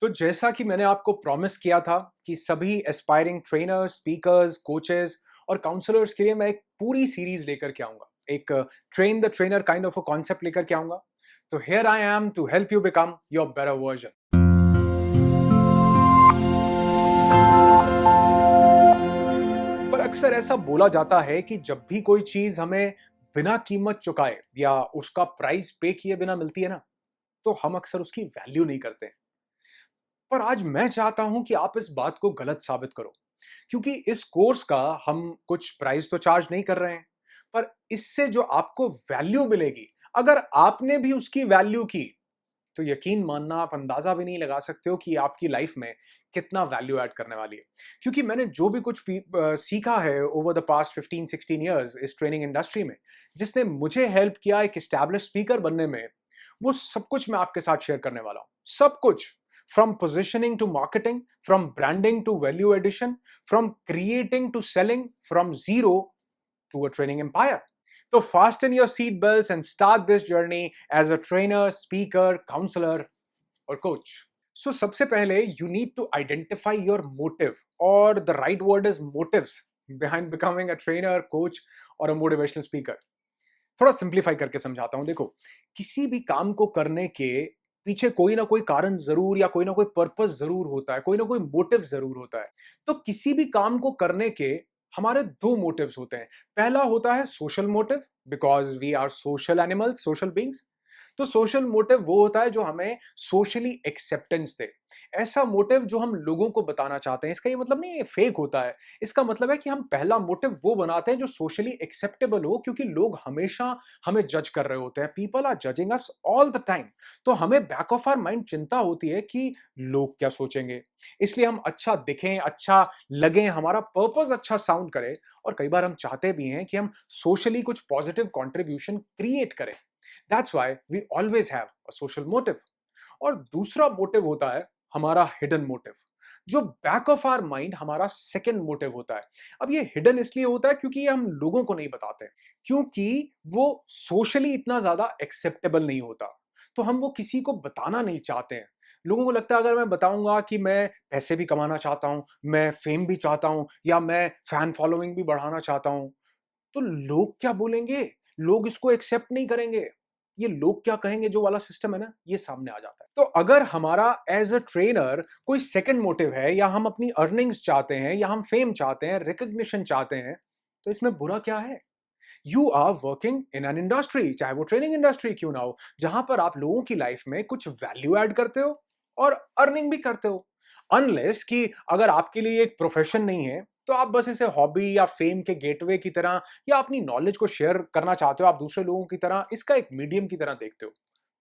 तो जैसा कि मैंने आपको प्रॉमिस किया था कि सभी एस्पायरिंग ट्रेनर्स, स्पीकर्स, कोचेस और काउंसलर्स के लिए मैं एक पूरी सीरीज लेकर के आऊंगा। एक train the trainer kind of a concept लेकर के आऊंगा। तो here I am to help you become your better version. पर अक्सर ऐसा बोला जाता है कि जब भी कोई चीज हमें बिना कीमत चुकाए या उसका प्राइस पे किए बिना मिलती है ना, तो हम अक्सर उसकी वैल्यू नहीं करते हैं। पर आज मैं चाहता हूं कि आप इस बात को गलत साबित करो, क्योंकि इस कोर्स का हम कुछ प्राइस तो चार्ज नहीं कर रहे हैं, पर इससे जो आपको वैल्यू मिलेगी, अगर आपने भी उसकी वैल्यू की, तो यकीन मानना आप अंदाजा भी नहीं लगा सकते हो कि आपकी लाइफ में कितना वैल्यू ऐड करने वाली है। क्योंकि मैंने जो भी कुछ सीखा है ओवर द पास्ट 15-16 इयर्स इस ट्रेनिंग इंडस्ट्री में, जिसने मुझे हेल्प किया एक एस्टैब्लिश स्पीकर बनने में, वो सब कुछ मैं आपके साथ शेयर करने वाला हूं। सब कुछ, from positioning to marketing, from branding to value addition, from creating to selling, from zero to a training empire. So fasten your seat belts and start this journey as a trainer, speaker, counselor or coach. So सबसे पहले you need to identify your motive, or the right word is motives, behind becoming a trainer, coach or a motivational speaker. थोड़ा simplify करके समझाता हूं। देखो, किसी भी काम को करने के पीछे कोई ना कोई कारण जरूर या कोई ना कोई पर्पस जरूर होता है, कोई ना कोई मोटिव जरूर होता है। तो किसी भी काम को करने के हमारे दो मोटिव्स होते हैं। पहला होता है social motive, because we are social animals, social beings. तो सोशल मोटिव वो होता है जो हमें सोशली एक्सेप्टेंस दे। ऐसा मोटिव जो हम लोगों को बताना चाहते हैं। इसका ये मतलब नहीं है फेक होता है। इसका मतलब है कि हम पहला मोटिव वो बनाते हैं जो सोशली एक्सेप्टेबल हो, क्योंकि लोग हमेशा हमें जज कर रहे होते हैं। People are judging us all the time. तो हमें बैक ऑफ आवर माइंड चिंता होती है कि लोग क्या सोचेंगे। इसलिए हम अच्छा दिखें, अच्छा लगें, हमारा पर्पस अच्छा साउंड करे, और कई बार हम चाहते भी हैं कि हम सोशली कुछ पॉजिटिव कंट्रीब्यूशन क्रिएट करें। That's why we always have a social motive. और दूसरा मोटिव होता है हमारा हिडन मोटिव, जो बैक ऑफ आवर माइंड हमारा सेकंड मोटिव होता है। अब ये हिडन इसलिए होता है क्योंकि ये हम लोगों को नहीं बताते, क्योंकि वो सोशली इतना ज्यादा एक्सेप्टेबल नहीं होता। तो हम वो किसी को बताना नहीं चाहते हैं। लोगों को लगता है अगर मैं बताऊंगा कि मैं पैसे भी कमाना चाहता हूं, मैं फेम भी चाहता हूं, या मैं फैन फॉलोइंग भी बढ़ाना चाहता हूं, तो लोग क्या बोलेंगे, लोग इसको एक्सेप्ट नहीं करेंगे। ये लोग क्या कहेंगे जो वाला सिस्टम है ना, ये सामने आ जाता है। तो अगर हमारा एज अ ट्रेनर कोई सेकंड मोटिव है, या हम अपनी अर्निंग्स चाहते हैं, या हम फेम चाहते हैं, रिकग्निशन चाहते हैं, तो इसमें बुरा क्या है? You are working in an industry, चाहे वो ट्रेनिंग इंडस्ट्री क्यों ना हो, जहां पर आप लोगों की लाइफ में कुछ वैल्यू ऐड करते हो और अर्निंग भी करते हो। अनलेस कि अगर आपके लिए एक प्रोफेशन नहीं है, तो आप बस इसे हॉबी या फेम के गेटवे की तरह, या अपनी नॉलेज को शेयर करना चाहते हो आप दूसरे लोगों की तरह, इसका एक मीडियम की तरह देखते हो,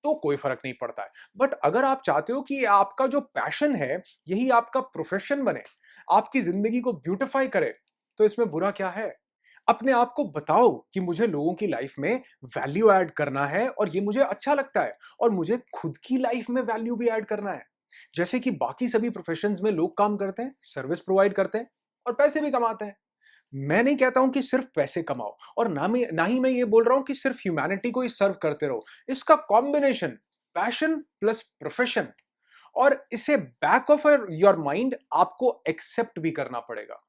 तो कोई फर्क नहीं पड़ता है। बट अगर आप चाहते हो कि आपका जो पैशन है यही आपका प्रोफेशन बने, आपकी जिंदगी को ब्यूटिफाई करे, तो इसमें बुरा क्या है? अपने आप को बताओ कि मुझे लोगों की लाइफ में वैल्यू ऐड करना है, और ये मुझे अच्छा लगता है, और मुझे खुद की लाइफ में वैल्यू भी ऐड करना है। जैसे कि बाकी सभी प्रोफेशंस में लोग काम करते हैं, सर्विस प्रोवाइड करते हैं और पैसे भी कमाते हैं। मैं नहीं कहता हूं कि सिर्फ पैसे कमाओ, और ना ही मैं ये बोल रहा हूं कि सिर्फ ह्यूमैनिटी को ही सर्व करते रहो। इसका कॉम्बिनेशन, पैशन प्लस प्रोफेशन, और इसे बैक ऑफ योर माइंड आपको एक्सेप्ट भी करना पड़ेगा।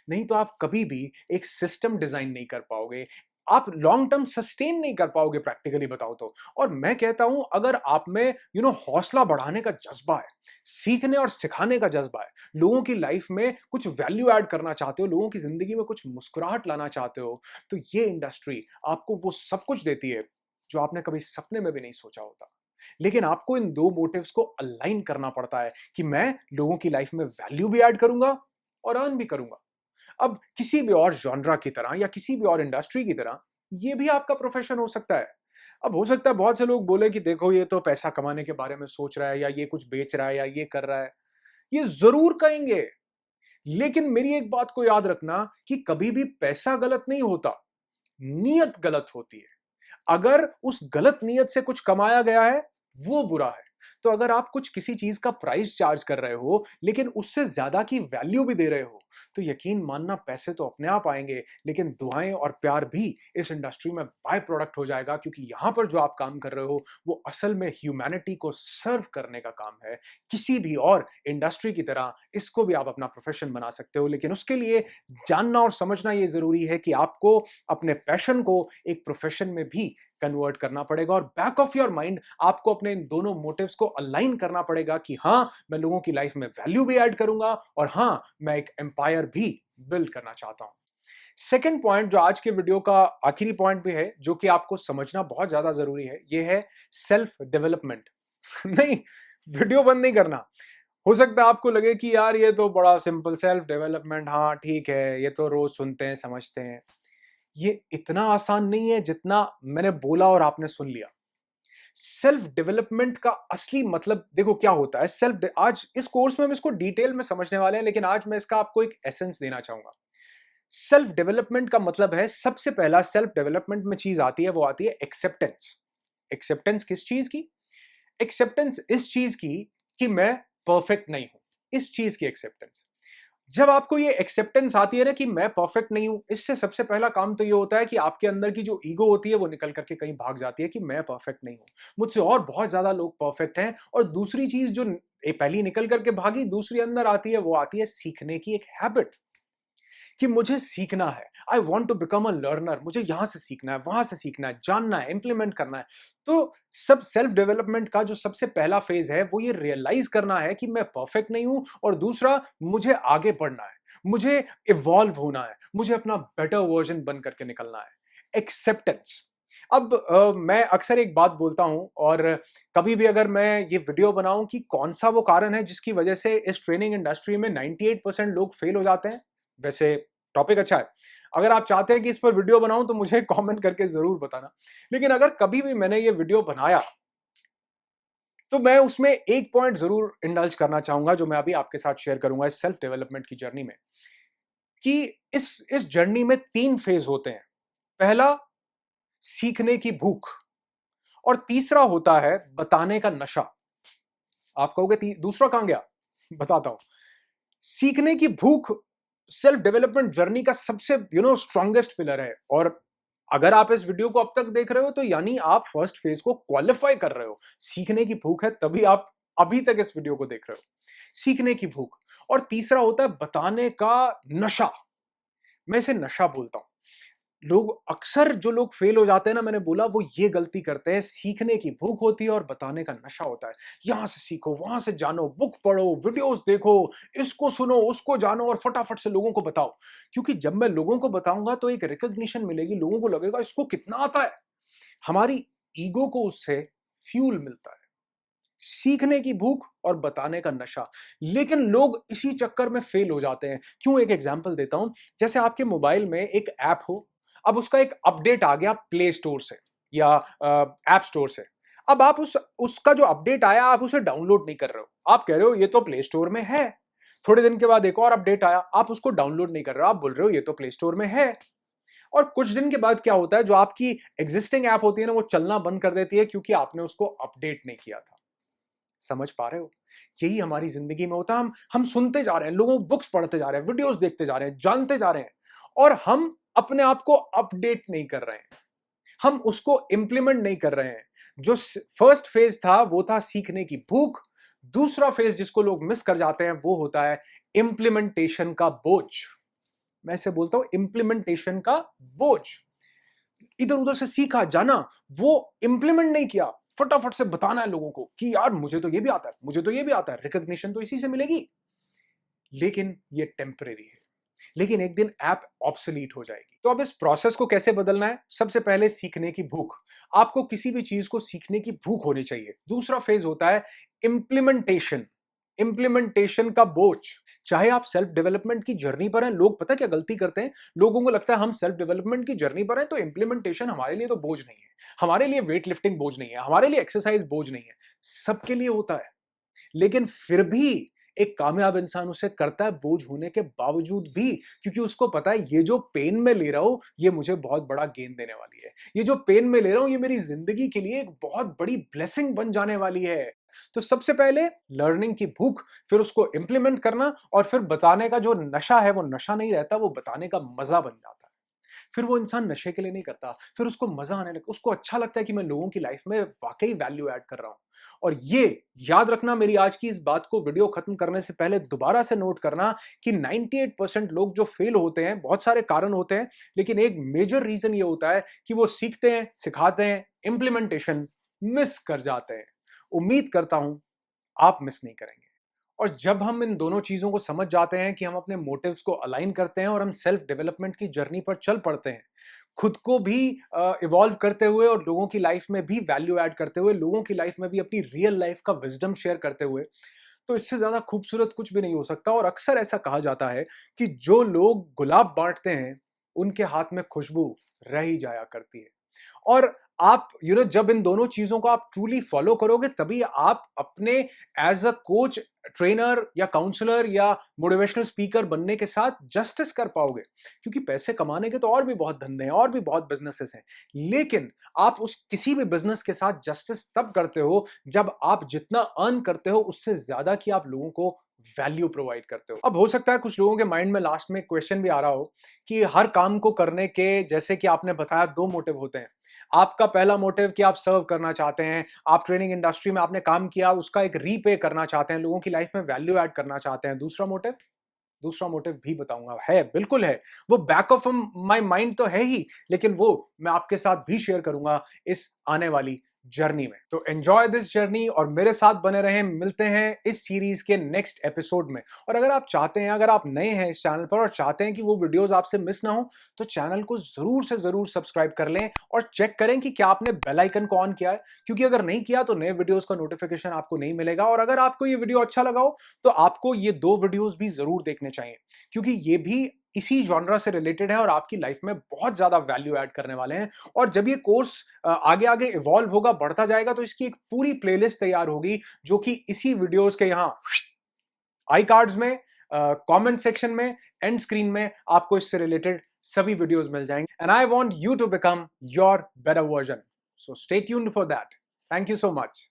नहीं तो आप कभी भी एक सिस्टम डिजाइन नहीं कर पाओगे, आप लॉन्ग टर्म सस्टेन नहीं कर पाओगे, प्रैक्टिकली बताओ तो। और मैं कहता हूं, अगर आप में हौसला बढ़ाने का जज्बा है, सीखने और सिखाने का जज्बा है, लोगों की लाइफ में कुछ वैल्यू ऐड करना चाहते हो, लोगों की जिंदगी में कुछ मुस्कुराहट लाना चाहते हो, तो ये इंडस्ट्री आपको वो सब कुछ देती है जो आपने कभी सपने में भी नहीं सोचा होता। लेकिन आपको इन दो मोटिव्स को अलाइन करना पड़ता है कि मैं लोगों की लाइफ में वैल्यू भी ऐड करूंगा और अर्न भी करूंगा। अब किसी भी और जॉनरा की तरह या किसी भी और इंडस्ट्री की तरह ये भी आपका प्रोफेशन हो सकता है। अब हो सकता है बहुत से लोग बोले कि देखो, ये तो पैसा कमाने के बारे में सोच रहा है, या ये कुछ बेच रहा है, या ये कर रहा है। ये जरूर कहेंगे, लेकिन मेरी एक बात को याद रखना कि कभी भी पैसा गलत नहीं होता, नीयत गलत होती है। अगर उस गलत नीयत से कुछ कमाया गया है, वो बुरा है। तो अगर आप कुछ किसी चीज का प्राइस चार्ज कर रहे हो लेकिन उससे ज्यादा की वैल्यू भी दे रहे हो, तो यकीन मानना पैसे तो अपने आप आएंगे, लेकिन दुआएं और प्यार भी इस इंडस्ट्री में बाय प्रोडक्ट हो जाएगा, क्योंकि यहां पर जो आप काम कर रहे हो वो असल में ह्यूमैनिटी को सर्व करने का काम है। किसी भी और इंडस्ट्री की तरह इसको भी आप अपना प्रोफेशन बना सकते हो, लेकिन उसके लिए जानना और समझना ये जरूरी है कि आपको अपने पैशन को एक प्रोफेशन में भी कन्वर्ट करना पड़ेगा, और बैक ऑफ योर माइंड आपको अपने इन दोनों मोटिव्स को अलाइन करना पड़ेगा कि हाँ, मैं लोगों की लाइफ में वैल्यू भी ऐड करूंगा और हाँ, मैं एक एम्पायर भी बिल्ड करना चाहता हूं। सेकेंड पॉइंट जो आज के वीडियो का आखिरी पॉइंट भी है, जो कि आपको समझना बहुत ज्यादा जरूरी है, ये है सेल्फ डेवलपमेंट। नहीं, वीडियो बंद नहीं करना। हो सकता है आपको लगे कि यार ये तो बड़ा सिंपल, सेल्फ डेवलपमेंट, हाँ ठीक है, ये तो रोज सुनते हैं समझते हैं। ये इतना आसान नहीं है जितना मैंने बोला और आपने सुन लिया। सेल्फ डेवलपमेंट का असली मतलब देखो क्या होता है। आज इस कोर्स में हम इसको डिटेल में समझने वाले हैं, लेकिन आज मैं इसका आपको एक एसेंस देना चाहूंगा। सेल्फ डेवलपमेंट का मतलब है, सबसे पहला सेल्फ डेवलपमेंट में चीज आती है, वो आती है एक्सेप्टेंस। एक्सेप्टेंस किस चीज की? एक्सेप्टेंस इस चीज की कि मैं परफेक्ट नहीं हूं, इस चीज की एक्सेप्टेंस। जब आपको ये एक्सेप्टेंस आती है ना कि मैं परफेक्ट नहीं हूं, इससे सबसे पहला काम तो ये होता है कि आपके अंदर की जो ईगो होती है वो निकल करके कहीं भाग जाती है कि मैं परफेक्ट नहीं हूं, मुझसे और बहुत ज्यादा लोग परफेक्ट हैं। और दूसरी चीज जो पहली निकल करके भागी, दूसरी अंदर आती है, वो आती है सीखने की एक हैबिट, कि मुझे सीखना है। I want to become a learner, मुझे यहां से सीखना है, वहां से सीखना है, जानना है, इंप्लीमेंट करना है। तो सब सेल्फ डेवलपमेंट का जो सबसे पहला फेज है वो ये रियलाइज करना है कि मैं परफेक्ट नहीं हूं, और दूसरा, मुझे आगे बढ़ना है, मुझे इवॉल्व होना है, मुझे अपना बेटर वर्जन बन करके निकलना है। एक्सेप्टेंस। अब मैं अक्सर एक बात बोलता हूं, और कभी भी अगर मैं ये वीडियो बनाऊं कि कौन सा वो कारण है जिसकी वजह से इस ट्रेनिंग इंडस्ट्री में 98% लोग फेल हो जाते हैं। वैसे टॉपिक अच्छा है, अगर आप चाहते हैं कि इस पर वीडियो बनाऊं तो मुझे कमेंट करके जरूर बताना। लेकिन अगर कभी भी मैंने ये वीडियो बनाया तो मैं उसमें एक पॉइंट जरूर इंडल्ज करना चाहूंगा, जो मैं अभी आपके साथ शेयर करूंगा इस सेल्फ डेवलपमेंट की जर्नी में, कि इस जर्नी में 3 फेज होते हैं। पहला, सीखने की भूख, और तीसरा होता है बताने का नशा। आप कहोगे दूसरा कहां गया? बताता हूं। सीखने की भूख सेल्फ डेवलपमेंट जर्नी का सबसे स्ट्रॉन्गेस्ट पिलर है, और अगर आप इस वीडियो को अब तक देख रहे हो तो यानी आप फर्स्ट फेज को क्वालिफाई कर रहे हो। सीखने की भूख है, तभी आप अभी तक इस वीडियो को देख रहे हो। सीखने की भूख। और तीसरा होता है बताने का नशा। मैं इसे नशा बोलता हूं। लोग अक्सर, जो लोग फेल हो जाते हैं ना, मैंने बोला, वो ये गलती करते हैं। सीखने की भूख होती है और बताने का नशा होता है। यहां से सीखो, वहां से जानो, बुक पढ़ो, वीडियोस देखो, इसको सुनो, उसको जानो, और फटाफट से लोगों को बताओ। क्योंकि जब मैं लोगों को बताऊंगा तो एक रिकॉग्निशन मिलेगी, लोगों को लगेगा इसको कितना आता है। हमारी ईगो को उससे फ्यूल मिलता है। सीखने की भूख और बताने का नशा। लेकिन लोग इसी चक्कर में फेल हो जाते हैं। क्यों? एक एग्जांपल देता हूं। जैसे आपके मोबाइल में एक ऐप हो, अब उसका एक अपडेट आ गया प्ले स्टोर से या ऐप स्टोर से। अब आप उसका जो अपडेट आया, आप उसे डाउनलोड नहीं कर रहे हो। आप कह रहे हो ये तो प्ले स्टोर में है। थोड़े दिन के बाद एक और अपडेट आया, आप उसको डाउनलोड नहीं कर रहे हो, आप बोल रहे हो ये तो प्ले स्टोर में है। और कुछ दिन के बाद क्या होता है, जो आपकी एग्जिस्टिंग ऐप होती है ना, वो चलना बंद कर देती है, क्योंकि आपने उसको अपडेट नहीं किया था। समझ पा रहे हो? यही हमारी जिंदगी में होता है। हम सुनते जा रहे हैं, लोगों बुक्स पढ़ते जा रहे हैं, वीडियोस देखते जा रहे हैं, जानते जा रहे हैं, और हम अपने आप को अपडेट नहीं कर रहे हैं। हम उसको इंप्लीमेंट नहीं कर रहे हैं। जो फर्स्ट फेज था वो था सीखने की भूख। दूसरा फेज जिसको लोग मिस कर जाते हैं वो होता है इंप्लीमेंटेशन का बोझ। मैं इसे बोलता हूं इंप्लीमेंटेशन का बोझ। इधर उधर से सीखा, जाना, वो इंप्लीमेंट नहीं किया। फटाफट से बताना है लोगों को कि यार मुझे तो ये भी आता है, मुझे तो ये भी आता है। रिकॉग्निशन तो इसी से मिलेगी, लेकिन ये टेम्परेरी है। लेकिन एक दिन ऐप ऑब्सोलीट हो जाएगी। तो अब इस प्रोसेस को कैसे बदलना है? सबसे पहले सीखने की भूख। आपको किसी भी चीज को सीखने की भूख होनी चाहिए। दूसरा फेज होता है इंप्लीमेंटेशन। इंप्लीमेंटेशन का बोझ। चाहे आप सेल्फ डेवलपमेंट की जर्नी पर हैं, लोग पता क्या गलती करते हैं, लोगों को लगता है हम सेल्फ डेवलपमेंट की जर्नी पर हैं तो इंप्लीमेंटेशन हमारे लिए तो बोझ नहीं है, हमारे लिए वेट लिफ्टिंग बोझ नहीं है, हमारे लिए एक्सरसाइज बोझ नहीं है। सबके लिए होता है, लेकिन फिर भी एक कामयाब इंसान उसे करता है बोझ होने के बावजूद भी, क्योंकि उसको पता है ये जो पेन में ले रहा हूं ये मुझे बहुत बड़ा गेन देने वाली है। ये जो पेन में ले रहा हूं ये मेरी जिंदगी के लिए एक बहुत बड़ी ब्लेसिंग बन जाने वाली है। तो सबसे पहले लर्निंग की भूख, फिर उसको इंप्लीमेंट करना, और फिर बताने का जो नशा है वो नशा नहीं रहता, वो बताने का मजा बन जाता है। फिर वो इंसान नशे के लिए नहीं करता, फिर उसको मजा आने लगता, उसको अच्छा लगता है कि मैं लोगों की लाइफ में वाकई वैल्यू ऐड कर रहा हूं। और ये याद रखना, मेरी आज की इस बात को वीडियो खत्म करने से पहले दोबारा से नोट करना कि 98% लोग जो फेल होते हैं, बहुत सारे कारण होते हैं, लेकिन एक मेजर रीजन ये होता है कि वो सीखते हैं, सिखाते हैं, इंप्लीमेंटेशन मिस कर जाते हैं। उम्मीद करता हूं आप मिस नहीं करेंगे। और जब हम इन दोनों चीजों को समझ जाते हैं कि हम अपने मोटिव्स को अलाइन करते हैं और हम सेल्फ डेवलपमेंट की जर्नी पर चल पड़ते हैं, खुद को भी इवॉल्व करते हुए और लोगों की लाइफ में भी वैल्यू ऐड करते हुए, लोगों की लाइफ में भी अपनी रियल लाइफ का विजडम शेयर करते हुए, तो इससे ज्यादा खूबसूरत कुछ भी नहीं हो सकता। और अक्सर ऐसा कहा जाता है कि जो लोग गुलाब बांटते हैं उनके हाथ में खुशबू रह ही जाया करती है। और आप जब इन दोनों चीजों को आप ट्रूली फॉलो करोगे, तभी आप अपने एज अ कोच, ट्रेनर या काउंसलर या मोटिवेशनल स्पीकर बनने के साथ जस्टिस कर पाओगे। क्योंकि पैसे कमाने के तो और भी बहुत धंधे हैं, और भी बहुत बिजनेसेस हैं, लेकिन आप उस किसी भी बिजनेस के साथ जस्टिस तब करते हो जब आप जितना अर्न करते हो उससे ज्यादा की आप लोगों को वैल्यू प्रोवाइड करते हो। अब हो सकता है कुछ लोगों के माइंड में लास्ट में क्वेश्चन भी आ रहा हो कि हर काम को करने के, जैसे कि आपने बताया, दो मोटिव होते हैं। आपका पहला मोटिव कि आप सर्व करना चाहते हैं, आप ट्रेनिंग इंडस्ट्री में आपने काम किया, उसका एक रीपे करना चाहते हैं, लोगों की लाइफ में वैल्यू ऐड करना चाहते हैं। दूसरा मोटिव भी बताऊंगा, है, बिल्कुल है। वो बैक ऑफ माय माइंड तो है ही, लेकिन वो मैं आपके साथ भी शेयर करूंगा इस आने वाली जर्नी में। तो एंजॉय दिस जर्नी और मेरे साथ बने रहें। मिलते हैं इस सीरीज के नेक्स्ट एपिसोड में। और अगर आप चाहते हैं, अगर आप नए हैं इस चैनल पर और चाहते हैं कि वो वीडियोस आपसे मिस ना हो, तो चैनल को जरूर से जरूर सब्सक्राइब कर लें और चेक करें कि क्या आपने बेल आइकन को ऑन किया है। क्योंकि अगर नहीं किया तो नए वीडियोस का नोटिफिकेशन आपको नहीं मिलेगा। और अगर आपको ये वीडियो अच्छा लगा हो तो आपको ये दो वीडियोस भी जरूर देखने चाहिए, क्योंकि ये भी इसी जॉनरा से रिलेटेड है और आपकी लाइफ में बहुत ज्यादा वैल्यू ऐड करने वाले हैं। और जब ये कोर्स आगे आगे इवॉल्व होगा, बढ़ता जाएगा, तो इसकी एक पूरी प्लेलिस्ट तैयार होगी जो कि इसी वीडियोस के यहां आई कार्ड्स में, कमेंट सेक्शन में, एंड स्क्रीन में आपको इससे रिलेटेड सभी वीडियोस मिल जाएंगे। And I want you to become your better version, so stay tuned for that. Thank you so much.